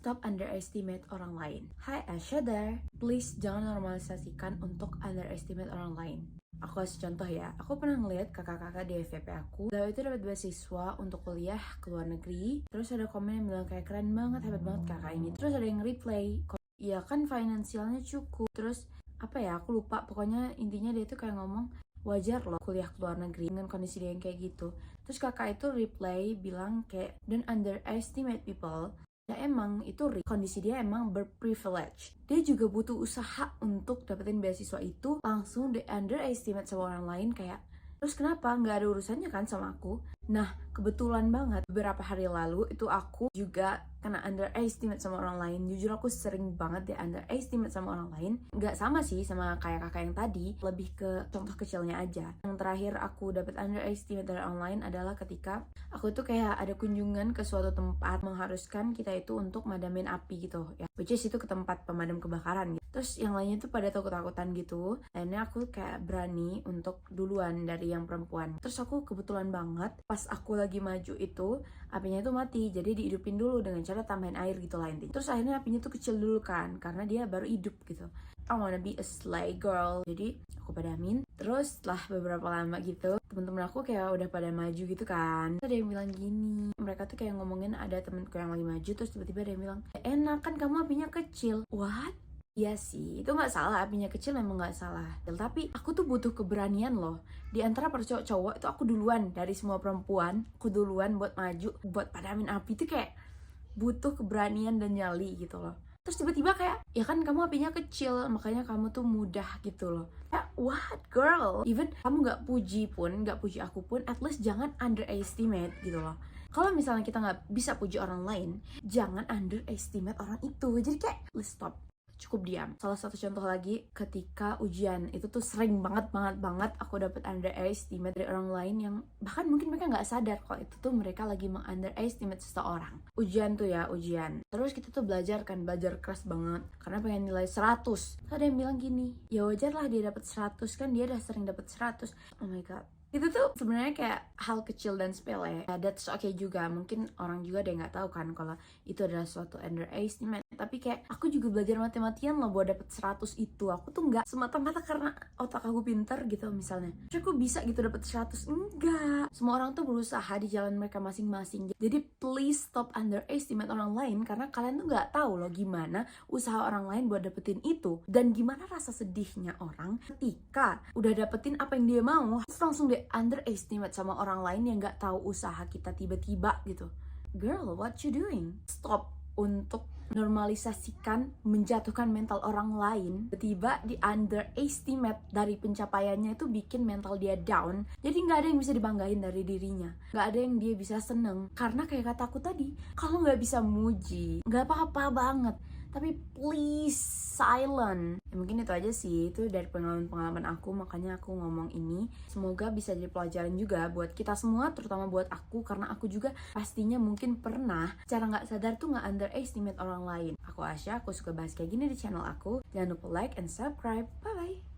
stop underestimate orang lain. Hi Asha there. Please jangan normalisasikan untuk underestimate orang lain. Aku kasih contoh ya, aku pernah ngeliat kakak-kakak di FVP aku lalu itu dapat beasiswa untuk kuliah ke luar negeri. Terus ada komen yang bilang kayak keren banget, hebat banget kakak ini. Terus ada yang replay, ya kan finansialnya cukup. Terus apa ya, aku lupa, pokoknya intinya dia tuh kayak ngomong wajar loh kuliah ke luar negeri dengan kondisi dia yang kayak gitu. Terus kakak itu replay bilang kayak don't underestimate people. Ya emang itu kondisi dia emang berprivilege. Dia juga butuh usaha untuk dapetin beasiswa itu, langsung di underestimate sama orang lain kayak terus kenapa nggak ada urusannya kan sama aku. Nah kebetulan banget beberapa hari lalu itu aku juga kena underestimate sama orang lain. Jujur aku sering banget di underestimate sama orang lain. Nggak sama sih sama kayak kakak yang tadi, lebih ke contoh kecilnya aja. Yang terakhir aku dapat underestimate dari orang lain adalah ketika aku tuh kayak ada kunjungan ke suatu tempat mengharuskan kita itu untuk madamin api gitu ya, which is itu ke tempat pemadam kebakaran gitu. Terus yang lainnya tuh pada takut-takutan gitu. Akhirnya aku kayak berani untuk duluan dari yang perempuan. Terus aku kebetulan banget pas aku lagi maju itu apinya itu mati, jadi dihidupin dulu dengan cara tambahin air gitu lah intinya. Terus akhirnya apinya tuh kecil dulu kan karena dia baru hidup gitu. I wanna be a slay girl. Jadi aku padamin. Terus setelah beberapa lama gitu temen-temen aku kayak udah pada maju gitu kan. Terus ada yang bilang gini, mereka tuh kayak ngomongin ada temenku yang lagi maju. Terus tiba-tiba ada yang bilang enak kan kamu apinya kecil. What? Iya sih, itu nggak salah, apinya kecil memang nggak salah. Tapi aku tuh butuh keberanian loh. Di antara para cowok-cowok itu aku duluan dari semua perempuan. Aku duluan buat maju, buat padamin api itu kayak butuh keberanian dan nyali gitu loh. Terus tiba-tiba kayak, ya kan kamu apinya kecil, makanya kamu tuh mudah gitu loh. Ya, what girl? Even kamu nggak puji pun, nggak puji aku pun, at least jangan underestimate gitu loh. Kalau misalnya kita nggak bisa puji orang lain, jangan underestimate orang itu. Jadi kayak, let's stop. Cukup diam. Salah satu contoh lagi ketika ujian itu tuh sering banget aku dapet underestimate dari orang lain yang bahkan mungkin mereka nggak sadar kalau itu tuh mereka lagi meng-underestimate seseorang. Ujian tuh ya, ujian. Terus kita tuh belajar keras banget karena pengen nilai 100. Terus ada yang bilang gini, ya wajar lah dia dapet 100 kan dia udah sering dapet 100. Oh my god. Itu tuh sebenarnya kayak hal kecil dan sepele. That's okay juga. Mungkin orang juga ada yang nggak tahu kan kalau itu adalah suatu underestimate. Tapi kayak aku juga belajar mati-matian loh buat dapet 100 itu. Aku tuh nggak semata-mata karena otak aku pinter gitu misalnya. Terus aku bisa gitu dapet 100. Enggak. Semua orang tuh berusaha di jalan mereka masing-masing. Jadi please stop underestimate orang lain karena kalian tuh nggak tahu loh gimana usaha orang lain buat dapetin itu dan gimana rasa sedihnya orang ketika udah dapetin apa yang dia mau terus langsung dia underestimate sama orang lain yang nggak tahu usaha kita tiba-tiba gitu. Girl, what you doing? Stop untuk normalisasikan menjatuhkan mental orang lain. Tiba di underestimate dari pencapaiannya itu bikin mental dia down. Jadi nggak ada yang bisa dibanggain dari dirinya, nggak ada yang dia bisa seneng karena kayak kataku tadi, kalau nggak bisa muji nggak apa-apa banget, tapi please silent. Ya, mungkin itu aja sih, itu dari pengalaman aku, makanya aku ngomong ini. Semoga bisa jadi pelajaran juga buat kita semua, terutama buat aku, karena aku juga pastinya mungkin pernah cara nggak sadar tuh nggak underestimate orang lain. Aku Asya, aku suka bahas kayak gini di channel aku. Jangan lupa like and subscribe. Bye bye.